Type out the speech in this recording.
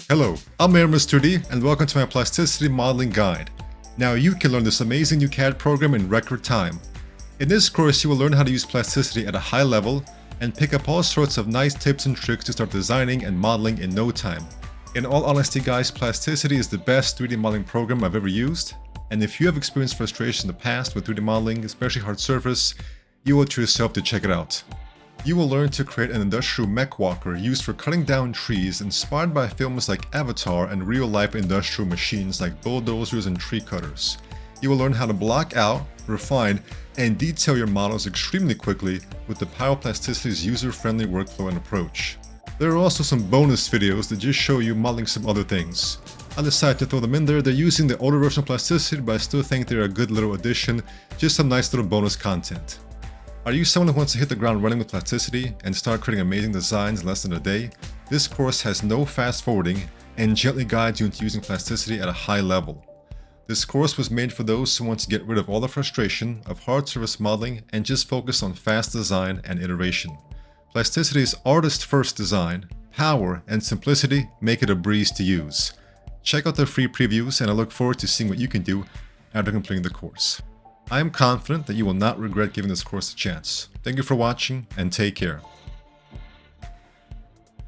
Hello, I'm Mr. D and welcome to my Plasticity modeling guide. Now you can learn this amazing new CAD program in record time. In this course you will learn how to use Plasticity at a high level and pick up all sorts of nice tips and tricks to start designing and modeling in no time. In all honesty guys, Plasticity is the best 3D modeling program I've ever used, and if you have experienced frustration in the past with 3D modeling, especially hard surface, you owe it to yourself to check it out. You will learn to create an industrial mech walker used for cutting down trees, inspired by films like Avatar and real-life industrial machines like bulldozers and tree cutters. You will learn how to block out, refine, and detail your models extremely quickly with the power of Plasticity's user-friendly workflow and approach. There are also some bonus videos that just show you modeling some other things. I decided to throw them in there. They're using the older version of Plasticity, but I still think they're a good little addition, just some nice little bonus content. Are you someone who wants to hit the ground running with Plasticity and start creating amazing designs in less than a day? This course has no fast forwarding and gently guides you into using Plasticity at a high level. This course was made for those who want to get rid of all the frustration of hard surface modeling and just focus on fast design and iteration. Plasticity's artist-first design, power, and simplicity make it a breeze to use. Check out the free previews and I look forward to seeing what you can do after completing the course. I am confident that you will not regret giving this course a chance. Thank you for watching and take care.